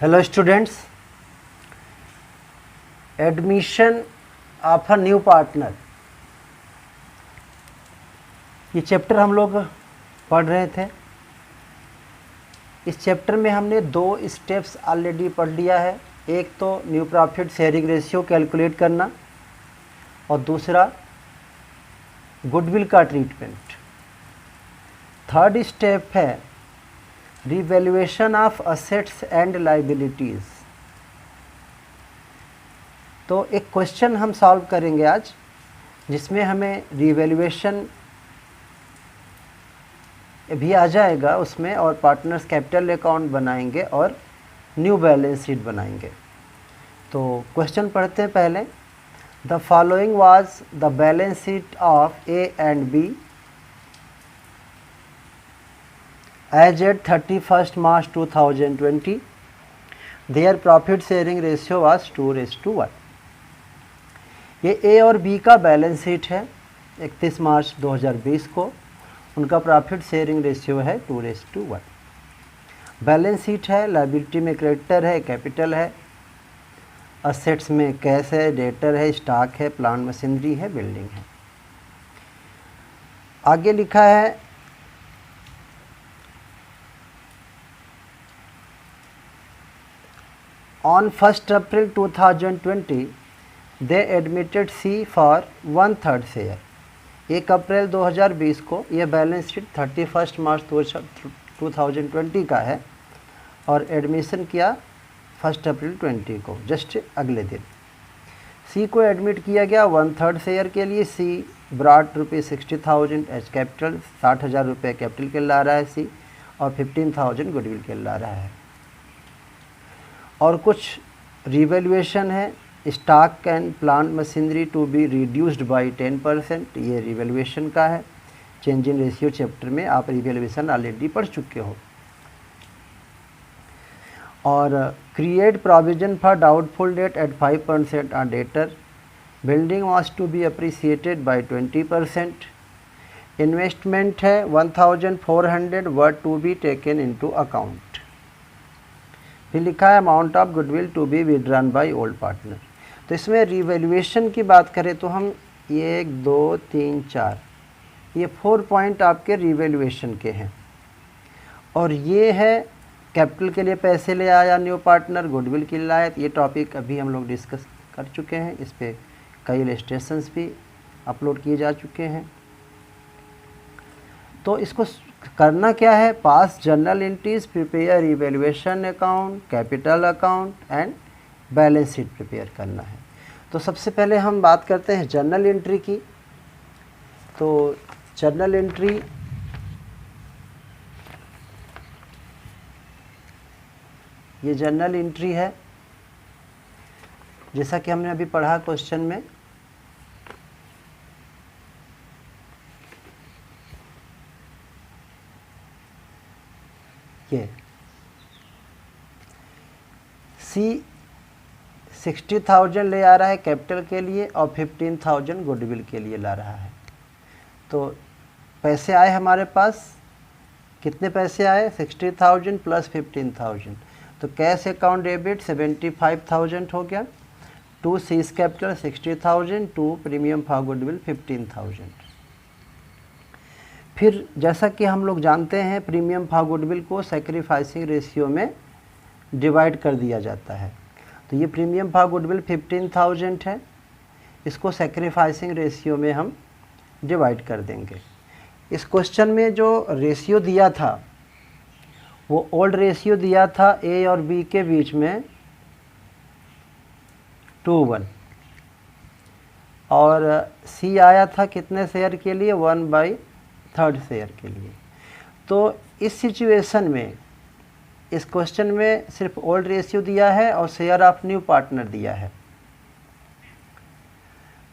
Hello students, admission of a new partner, ये chapter हम लोग पढ़ रहे थे। इस चैप्टर में हमने दो स्टेप्स ऑलरेडी पढ़ लिया है। एक तो new profit sharing ratio calculate करना और दूसरा गुडविल का ट्रीटमेंट। थर्ड स्टेप है revaluation of assets and liabilities. तो एक क्वेश्चन हम सॉल्व करेंगे आज, जिसमें हमें रिवैल्यूएशन भी आ जाएगा उसमें, और पार्टनर्स कैपिटल अकाउंट बनाएंगे और न्यू बैलेंस शीट बनाएंगे। तो क्वेश्चन पढ़ते हैं पहले। The following was the balance sheet of A and B as at 31st March 2020. their profit sharing ratio was 2:1। ये ए और बी का बैलेंस शीट है 31 मार्च 2020 को। उनका प्रॉफिट शेयरिंग रेशियो है 2:1। बैलेंस शीट है, लायबिलिटी में क्रेडिटर है, कैपिटल है, असेट्स में कैश है, डेटर है, स्टॉक है, प्लांट मशीनरी है, बिल्डिंग है। आगे लिखा है On 1st April 2020, they admitted C for 1/3 share. 1 अप्रैल 2020 को यह बैलेंस शीट 31 मार्च 2020 का है और एडमिशन किया 1 अप्रैल 20 को, जस्ट अगले दिन। सी को एडमिट किया गया 1/3 शेयर के लिए। सी ब्रॉट ₹60,000 एज कैपिटल, 60,000 रुपये कैपिटल के ला रहा है सी, और 15,000 गुडविल के ला रहा है। और कुछ रिवैल्यूएशन है। Stock and plant machinery to be reduced by 10%, ये रिवैल्यूएशन का है। चेंज इन रेशियो चैप्टर में आप रिवैल्यूएशन ऑलरेडी पढ़ चुके हो। और create provision for doubtful debt at 5% on debtor. Building was to be appreciated by 20%। Investment है 1,400 were to be taken into account. फिर लिखा है amount of goodwill to be withdrawn by old partner. तो इसमें रिवैल्यूएशन की बात करें तो हम 1 2 3 4 ये 4 पॉइंट आपके रिवैल्यूएशन के हैं। और ये है कैपिटल के लिए पैसे ले आया न्यू पार्टनर, गुडविल की लाया। ये टॉपिक अभी हम लोग डिस्कस कर चुके हैं, इस पर कई इलस्ट्रेशंस भी अपलोड किए जा चुके हैं। तो इसको करना क्या है, पास journal entries, prepare evaluation account, capital account and balance sheet prepare करना है। तो सबसे पहले हम बात करते हैं जर्नल एंट्री की। तो जर्नल एंट्री ये जर्नल एंट्री है, जैसा कि हमने अभी पढ़ा क्वेश्चन में। ये सी 60,000 ले आ रहा है कैपिटल के लिए और 15,000 गुडविल के लिए ला रहा है। तो पैसे आए हमारे पास, कितने पैसे आए, 60,000 प्लस 15,000। तो कैश अकाउंट डेबिट 75,000 हो गया। To C's capital 60,000, to premium for goodwill 15,000। फिर जैसा कि हम लोग जानते हैं, प्रीमियम फॉर गुडविल को सैक्रिफाइसिंग रेशियो में डिवाइड कर दिया जाता है। तो ये प्रीमियम फॉर गुडविल 15,000 है, इसको सैक्रिफाइसिंग रेशियो में हम डिवाइड कर देंगे। इस क्वेश्चन में जो रेशियो दिया था वो ओल्ड रेशियो दिया था ए और बी के बीच में 2:1, और सी आया था कितने शेयर के लिए, 1/3 शेयर के लिए। तो इस सिचुएशन में, इस क्वेश्चन में सिर्फ ओल्ड रेशियो दिया है और शेयर ऑफ न्यू पार्टनर दिया है।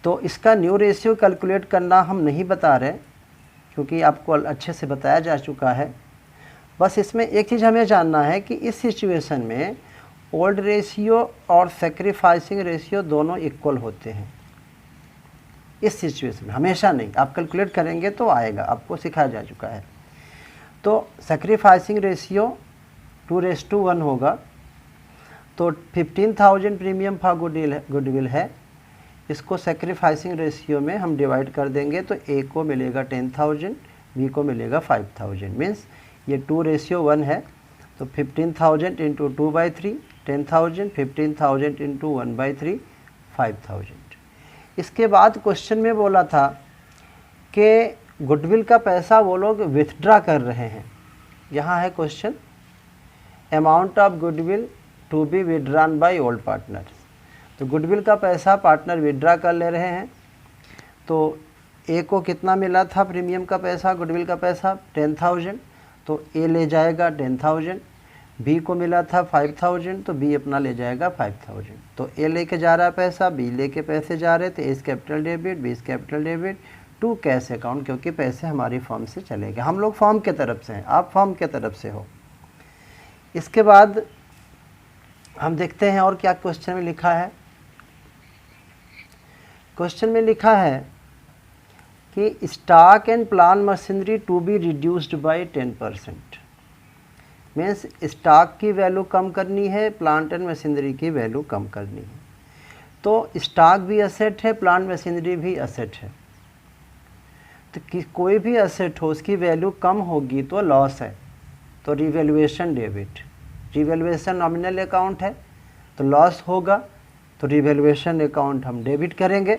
तो इसका न्यू रेशियो कैलकुलेट करना हम नहीं बता रहे, क्योंकि आपको अच्छे से बताया जा चुका है। बस इसमें एक चीज़ हमें जानना है कि इस सिचुएशन में ओल्ड रेशियो और सैक्रिफाइसिंग रेशियो दोनों इक्वल होते हैं। इस सिचुएशन में हमेशा नहीं, आप कैलकुलेट करेंगे तो आएगा, आपको सिखाया जा चुका है। तो सैक्रिफाइसिंग रेशियो 2:1 होगा तो 15,000 प्रीमियम फॉर गुडविल है, इसको सेक्रीफाइसिंग रेशियो में हम डिवाइड कर देंगे तो ए को मिलेगा 10,000, बी को मिलेगा 5,000, मीन्स ये 2:1 है। तो 15,000 इंटू 2/3 10,000, 15,000 इंटू 1/3 5,000। इसके बाद क्वेश्चन में बोला था कि गुडविल का पैसा वो लोग विथड्रा कर रहे हैं। यहाँ है question, amount of goodwill to be withdrawn by old partners. तो गुडविल का पैसा पार्टनर विड्रा कर ले रहे हैं। तो ए को कितना मिला था प्रीमियम का पैसा, गुडविल का पैसा 10,000, तो ए ले जाएगा 10,000। बी को मिला था 5,000, तो बी अपना ले जाएगा 5,000। तो ए लेके जा रहा है पैसा, बी लेके पैसे जा रहे थे, A capital debit, B capital debit to cash account, क्योंकि पैसे हमारी फर्म से चले गए। हम लोग फर्म के तरफ से हैं, आप फर्म के तरफ से हो। इसके बाद हम देखते हैं और क्या क्वेश्चन में लिखा है। क्वेश्चन में लिखा है कि stock and plant machinery to be reduced by 10%। Means stock की वैल्यू कम करनी है, प्लांट एंड मशीनरी की वैल्यू कम करनी है। तो स्टॉक भी असेट है, प्लांट मशीनरी भी असेट है। तो कोई भी असेट हो उसकी वैल्यू कम होगी तो लॉस है, तो revaluation debit. Revaluation nominal account है तो लॉस होगा, तो रिवैल्यूएशन अकाउंट हम डेबिट करेंगे।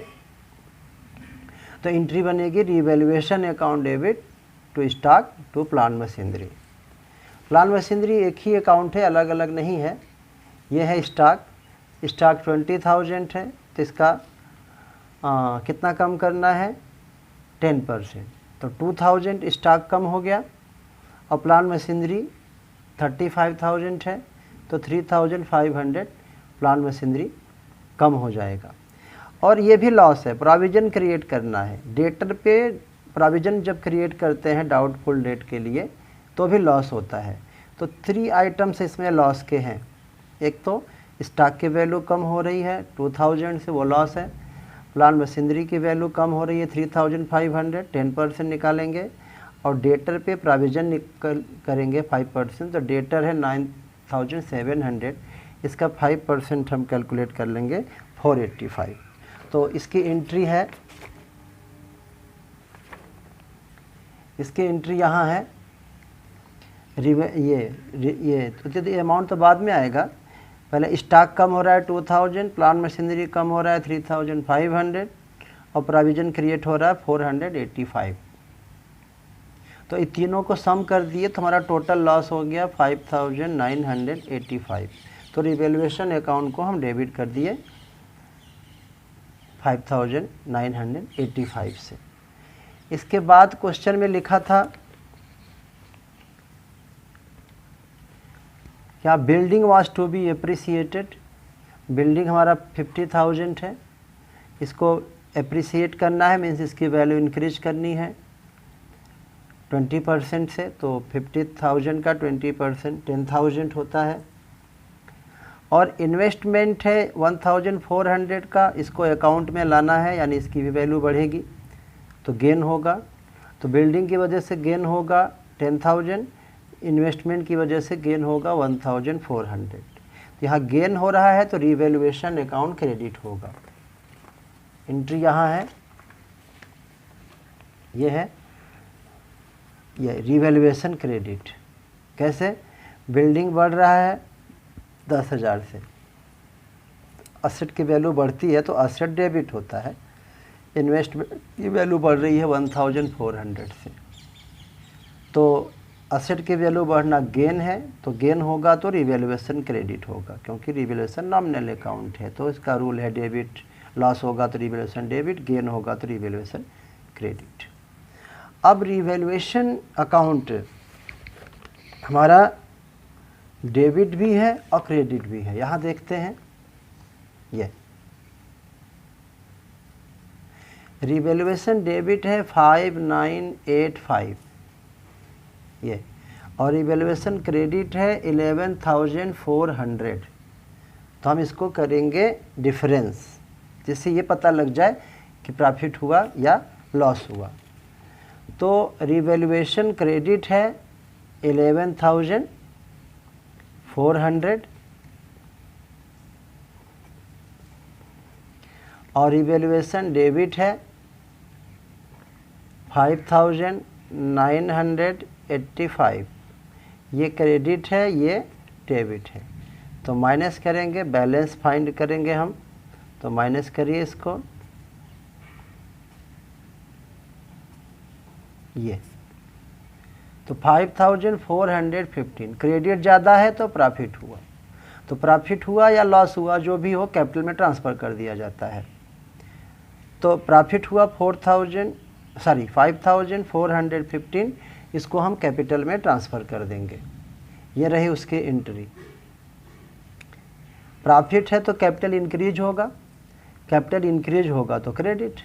तो एंट्री बनेगी revaluation account debit to stock to plant machinery. Plant machinery एक ही अकाउंट है, अलग अलग नहीं है। ये है स्टॉक 20,000 है, तो इसका कितना कम करना है 10%। तो 2,000 स्टॉक कम हो गया, और प्लांट मशीनरी 35,000 है, तो 3,500 प्लांट मशीनरी कम हो जाएगा। और ये भी लॉस है, प्रोविज़न क्रिएट करना है। डेटर पे प्रोविज़न जब क्रिएट करते हैं डाउटफुल डेट के लिए तो भी लॉस होता है। तो 3 आइटम्स इसमें लॉस के हैं। एक तो स्टॉक की वैल्यू कम हो रही है 2,000 से, वो लॉस है। प्लांट मशीनरी की वैल्यू कम हो रही है 3,500, 10% निकालेंगे। और डेटर पे प्रोविज़न करेंगे 5%, तो डेटर है 9,700, इसका 5% हम कैलकुलेट कर लेंगे 485। तो इसकी एंट्री है, इसकी एंट्री यहाँ है। ये तो अमाउंट तो बाद में आएगा, पहले स्टॉक कम हो रहा है 2,000, प्लांट मशीनरी कम हो रहा है 3,500, और प्रोविज़न क्रिएट हो रहा है 485। तो इन तीनों को सम कर दिए तो हमारा टोटल लॉस हो गया 5,985। तो रिवैल्यूएशन अकाउंट को हम डेबिट कर दिए 5,985 से। इसके बाद क्वेश्चन में लिखा था क्या building was to be appreciated. Building हमारा 50,000 है, इसको एप्रिसिएट करना है, मीन्स इसकी वैल्यू इंक्रीज करनी है 20% से। तो 50,000 का 20% 10,000 होता है। और इन्वेस्टमेंट है 1,400 का, इसको अकाउंट में लाना है, यानी इसकी भी वैल्यू बढ़ेगी तो गेन होगा। तो बिल्डिंग की वजह से गेन होगा 10,000, इन्वेस्टमेंट की वजह से गेन होगा 1,400। तो यहाँ गेन हो रहा है तो रिवैल्यूएशन अकाउंट क्रेडिट होगा। एंट्री यहाँ है, ये है ये रिवैल्यूएशन क्रेडिट। कैसे, बिल्डिंग बढ़ रहा है 10,000 से, असेट की वैल्यू बढ़ती है तो असेट डेबिट होता है। इन्वेस्टमेंट की वैल्यू बढ़ रही है 1,400 से, तो असेट की वैल्यू बढ़ना गेन है, तो गेन होगा तो रिवैल्यूएशन क्रेडिट होगा, क्योंकि रिवैल्यूएशन नॉमिनल अकाउंट है। तो इसका रूल है डेबिट, लॉस होगा तो रिवैल्यूएशन डेबिट, गेन होगा तो रिवैल्यूएशन क्रेडिट। अब रिवैल्यूएशन अकाउंट हमारा डेबिट भी है और क्रेडिट भी है। यहाँ देखते हैं, ये रिवैल्यूएशन डेबिट है 5,985 ये, और रिवैल्यूएशन क्रेडिट है 11,400। तो हम इसको करेंगे डिफरेंस, जिससे ये पता लग जाए कि प्रॉफिट हुआ या लॉस हुआ। तो रिवैल्यूएशन क्रेडिट है 11,400 और रिवैल्यूएशन डेबिट है 5985, ये क्रेडिट है, ये डेबिट है। तो माइनस करेंगे, बैलेंस फाइंड करेंगे हम, तो माइनस करिए इसको, ये तो 5415 क्रेडिट ज़्यादा है तो प्रॉफिट हुआ, तो प्रॉफिट हुआ या लॉस हुआ जो भी हो कैपिटल में ट्रांसफ़र कर दिया जाता है। तो प्रॉफिट हुआ 5415, इसको हम कैपिटल में ट्रांसफ़र कर देंगे। ये रही उसकी एंट्री। प्रॉफिट है तो कैपिटल इंक्रीज होगा, कैपिटल इंक्रीज होगा तो क्रेडिट।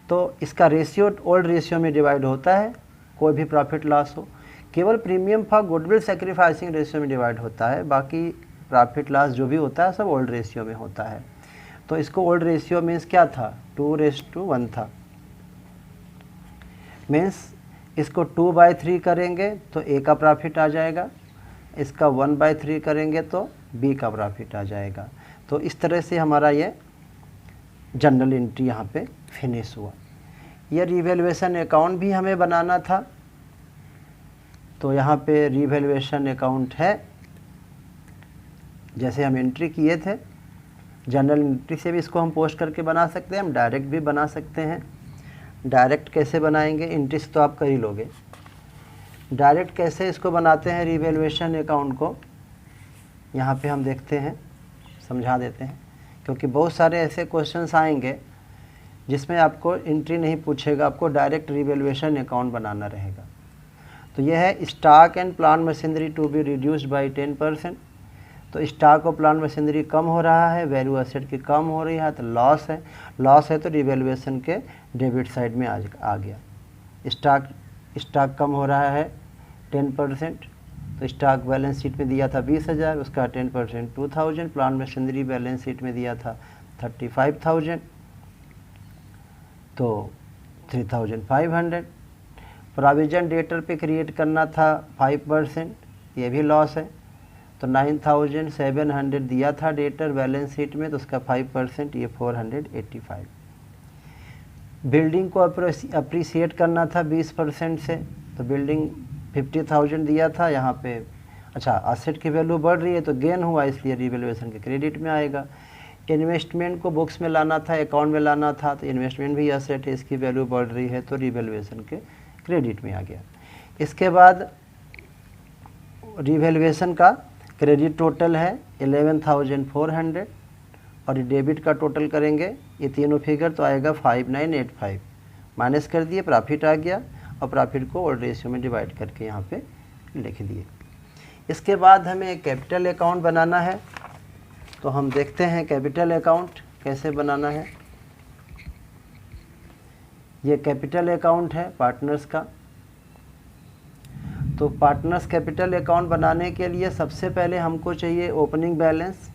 तो इसका रेशियो ओल्ड रेशियो में डिवाइड होता है, कोई भी प्रॉफिट लॉस हो। केवल premium for goodwill sacrificing ratio में डिवाइड होता है, बाकी प्रॉफिट लॉस जो भी होता है सब ओल्ड रेशियो में होता है। तो इसको ओल्ड रेशियो मीन्स क्या था, 2:1 था। मीन्स इसको 2/3 करेंगे तो ए का प्रॉफिट आ जाएगा, इसका 1/3 करेंगे तो बी का प्रॉफिट आ जाएगा। तो इस तरह से हमारा ये जनरल एंट्री यहाँ पे फिनिश हुआ। यह रिवैल्यूएशन अकाउंट भी हमें बनाना था, तो यहाँ पे रिवैल्यूएशन अकाउंट है, जैसे हम एंट्री किए थे जनरल एंट्री से भी इसको हम पोस्ट करके बना सकते हैं, हम डायरेक्ट भी बना सकते हैं। डायरेक्ट कैसे बनाएंगे, एंट्री से तो आप कर ही लोगे। डायरेक्ट कैसे इसको बनाते हैं रिवैल्यूएशन अकाउंट को, यहाँ पे हम देखते हैं, समझा देते हैं, क्योंकि बहुत सारे ऐसे क्वेश्चंस आएंगे जिसमें आपको एंट्री नहीं पूछेगा, आपको डायरेक्ट रिवैल्यूएशन अकाउंट बनाना रहेगा। तो यह है stock and plant machinery to be reduced by 10%। तो स्टॉक और प्लांट मशीनरी कम हो रहा है, वैल्यू एसेट की कम हो रही है, तो लॉस है। लॉस है तो रिवैल्यूएशन के डेबिट साइड में आ गया। स्टॉक कम हो रहा है 10%, तो स्टॉक बैलेंस शीट में दिया था 20,000, उसका 10% 2,000। प्लांट मशीनरी बैलेंस शीट में दिया था 35,000, तो 3,500। प्रोविजन डेटर पे क्रिएट करना था 5%, ये भी लॉस है, तो 9,700 दिया था डेटर बैलेंस शीट में, तो उसका 5% ये 485। बिल्डिंग को अप्रिसिएट करना था 20% से, तो बिल्डिंग 50,000 दिया था, यहाँ पे अच्छा असेट की वैल्यू बढ़ रही है तो गेन हुआ, इसलिए रिवैल्यूएशन के क्रेडिट में आएगा। इन्वेस्टमेंट को बुक्स में लाना था, अकाउंट में लाना था, तो इन्वेस्टमेंट भी असेट है, इसकी वैल्यू बढ़ रही है तो रिवैल्यूएशन के क्रेडिट में आ गया। इसके बाद रिवैल्यूएशन का क्रेडिट टोटल है 11,400 और डेबिट का टोटल करेंगे ये तीनों फिगर तो आएगा 5,985। माइनस कर दिए, प्रॉफिट आ गया और प्रॉफिट को ओल्ड रेशियो में डिवाइड करके यहाँ पे लिख दिए। इसके बाद हमें कैपिटल अकाउंट बनाना है, तो हम देखते हैं कैपिटल अकाउंट कैसे बनाना है। ये कैपिटल अकाउंट है पार्टनर्स का। तो पार्टनर्स कैपिटल अकाउंट बनाने के लिए सबसे पहले हमको चाहिए ओपनिंग बैलेंस,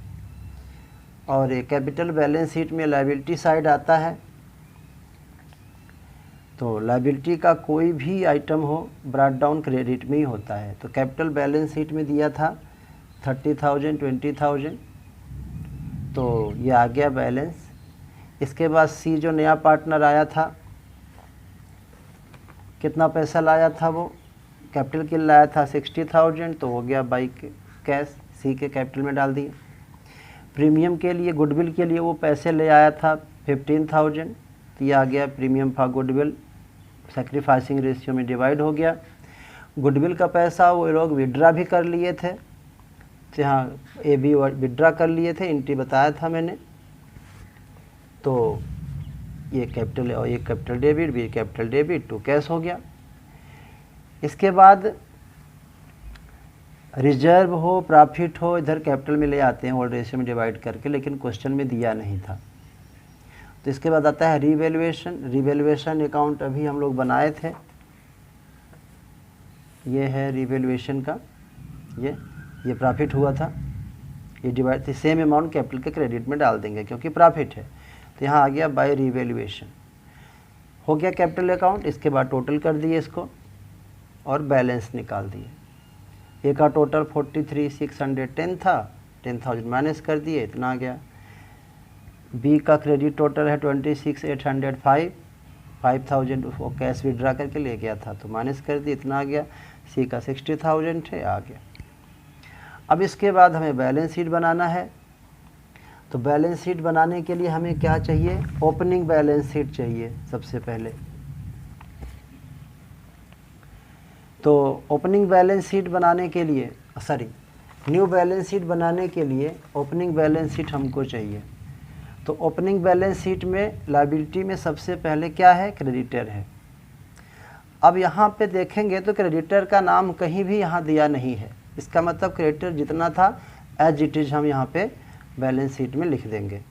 और ये कैपिटल बैलेंस शीट में लायबिलिटी साइड आता है। तो लायबिलिटी का कोई भी आइटम हो ब्रॉट डाउन क्रेडिट में ही होता है। तो कैपिटल बैलेंस शीट में दिया था 30,000 20,000, तो ये आ गया बैलेंस। इसके बाद सी जो नया पार्टनर आया था, कितना पैसा लाया था, वो कैपिटल के लाया था 60,000, तो हो गया बाई कैश, सी के कैपिटल में डाल दिए। प्रीमियम के लिए गुडविल के लिए वो पैसे ले आया था 15,000, तो ये आ गया premium for goodwill, sacrificing ratio में डिवाइड हो गया। गुडविल का पैसा वो लोग विड्रा भी कर लिए थे, तो यहाँ ए बी विड्रा कर लिए थे, एंट्री बताया था मैंने। तो ये कैपिटल और ये capital debit, B capital debit, to cash हो गया। इसके बाद रिजर्व हो प्रॉफिट हो इधर कैपिटल में ले आते हैं ओल्ड रेशियो में डिवाइड करके, लेकिन क्वेश्चन में दिया नहीं था। तो इसके बाद आता है रिवैल्यूएशन। रिवैल्यूएशन अकाउंट अभी हम लोग बनाए थे, ये है रिवैल्यूएशन का, ये प्रॉफिट हुआ था, ये डिवाइड सेम अमाउंट कैपिटल के क्रेडिट में डाल देंगे क्योंकि प्रॉफिट है। तो यहाँ आ गया बाय रिवैल्यूएशन, हो गया कैपिटल अकाउंट। इसके बाद टोटल कर दिए इसको और बैलेंस निकाल दिए। ए का टोटल 43,610 था, 10,000 माइनस कर दिए, इतना आ गया। बी का क्रेडिट टोटल है 26,805, 5,000 वो कैश विड्रा करके ले गया था तो माइनस कर दिया, इतना आ गया। सी का 60,000 है, आ गया। अब इसके बाद हमें बैलेंस शीट बनाना है। तो बैलेंस शीट बनाने के लिए हमें क्या चाहिए, ओपनिंग बैलेंस शीट चाहिए सबसे पहले। तो ओपनिंग बैलेंस शीट बनाने के लिए न्यू बैलेंस शीट बनाने के लिए ओपनिंग बैलेंस शीट हमको चाहिए। तो ओपनिंग बैलेंस शीट में लायबिलिटी में सबसे पहले क्या है, क्रेडिटर है। अब यहाँ पे देखेंगे तो क्रेडिटर का नाम कहीं भी यहाँ दिया नहीं है, इसका मतलब क्रेडिटर जितना था एज इट इज हम यहाँ पे बैलेंस शीट में लिख देंगे।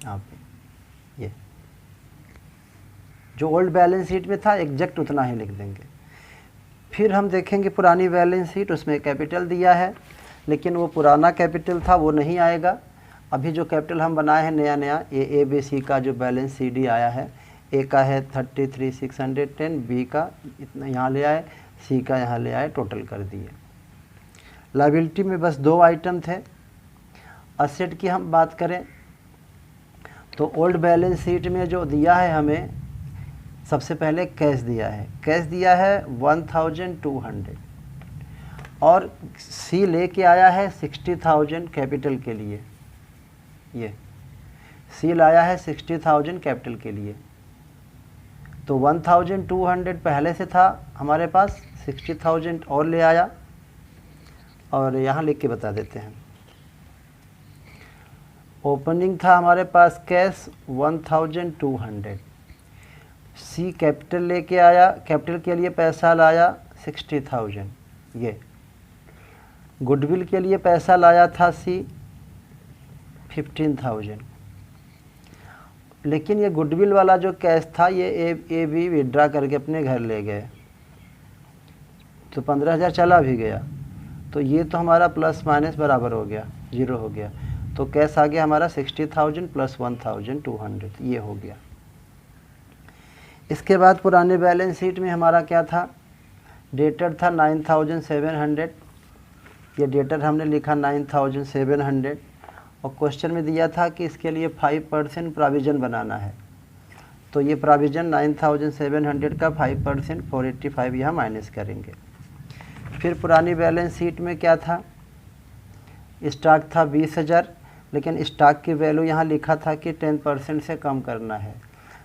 यहाँ पे ये जो ओल्ड बैलेंस शीट में था एग्जैक्ट उतना ही लिख देंगे। फिर हम देखेंगे पुरानी बैलेंस शीट, उसमें कैपिटल दिया है लेकिन वो पुराना कैपिटल था वो नहीं आएगा। अभी जो कैपिटल हम बनाए हैं नया नया, ए बी सी का जो बैलेंस सी डी आया है, ए का है 33,610, बी का इतना यहाँ ले आए, सी का यहाँ ले आए, टोटल कर दिए। लायबिलिटी में बस 2 आइटम थे। असेट की हम बात करें तो ओल्ड बैलेंस शीट में जो दिया है हमें, सबसे पहले कैश दिया है, कैश दिया है 1,200 और सी लेके आया है 60,000 कैपिटल के लिए। ये सी लाया है 60,000 कैपिटल के लिए। तो 1,200 पहले से था हमारे पास, 60,000 और ले आया और यहाँ लिख के बता देते हैं। ओपनिंग था हमारे पास कैश 1,200, सी कैपिटल लेके आया, कैपिटल के लिए पैसा लाया 60,000। ये गुडविल के लिए पैसा लाया था सी 15,000, लेकिन ये गुडविल वाला जो कैश था ये ए बी विड्रा करके अपने घर ले गए तो 15,000 चला भी गया। तो ये तो हमारा प्लस माइनस बराबर हो गया, 0 हो गया। तो कैश आ गया हमारा 60,000 प्लस 1,200, ये हो गया। इसके बाद पुराने बैलेंस शीट में हमारा क्या था, डेटर था 9,700, ये डेटर हमने लिखा 9,700 और क्वेश्चन में दिया था कि इसके लिए 5% प्रोविज़न बनाना है। तो ये प्रोविज़न 9,700 का 5% 485 यहाँ माइनस करेंगे। फिर पुरानी बैलेंस शीट में क्या था, स्टॉक था 20,000, लेकिन स्टॉक की वैल्यू यहाँ लिखा था कि 10% से कम करना है।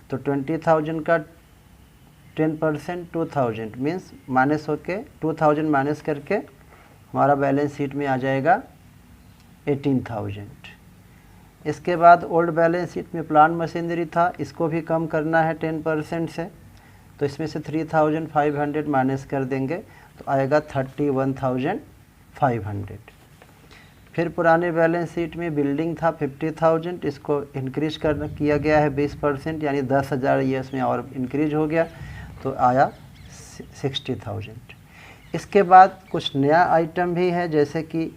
तो 20,000 का 10% 2,000 मीन्स माइनस होके 2,000 माइनस करके हमारा बैलेंस शीट में आ जाएगा 18,000। इसके बाद ओल्ड बैलेंस शीट में प्लांट मशीनरी था, इसको भी कम करना है 10% से। तो इसमें से 3,500 माइनस कर देंगे तो आएगा 31,500। फिर पुराने बैलेंस शीट में बिल्डिंग था 50,000, इसको इंक्रीज किया गया है 20% यानी 10,000 ये इसमें और इंक्रीज हो गया तो आया 60,000। इसके बाद कुछ नया आइटम भी है, जैसे कि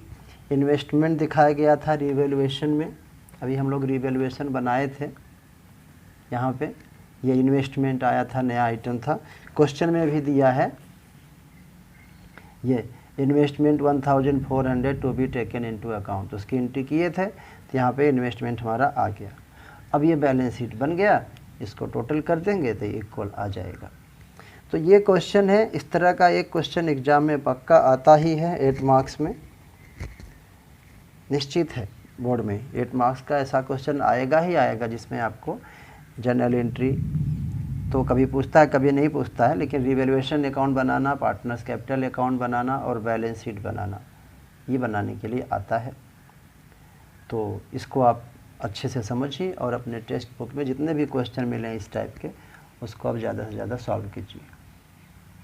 इन्वेस्टमेंट दिखाया गया था रिवैल्यूएशन में। अभी हम लोग रिवैल्यूएशन बनाए थे, यहाँ पे ये इन्वेस्टमेंट आया था, नया आइटम था। क्वेश्चन में भी दिया है ये investment 1,400 to be taken into account, उसकी एंट्री किए थे तो यहाँ पे इन्वेस्टमेंट हमारा आ गया। अब ये बैलेंस शीट बन गया, इसको टोटल कर देंगे तो इक्वल आ जाएगा। तो ये क्वेश्चन है, इस तरह का एक क्वेश्चन एग्ज़ाम में पक्का आता ही है 8 मार्क्स में, निश्चित है। बोर्ड में 8 मार्क्स का ऐसा क्वेश्चन आएगा ही आएगा जिसमें आपको जनरल एंट्री तो कभी पूछता है कभी नहीं पूछता है, लेकिन रिवैल्यूएशन अकाउंट बनाना, पार्टनर्स कैपिटल अकाउंट बनाना और बैलेंस शीट बनाना, ये बनाने के लिए आता है। तो इसको आप अच्छे से समझिए और अपने टेक्स्ट बुक में जितने भी क्वेश्चन मिले इस टाइप के उसको आप ज़्यादा से ज़्यादा सॉल्व कीजिए।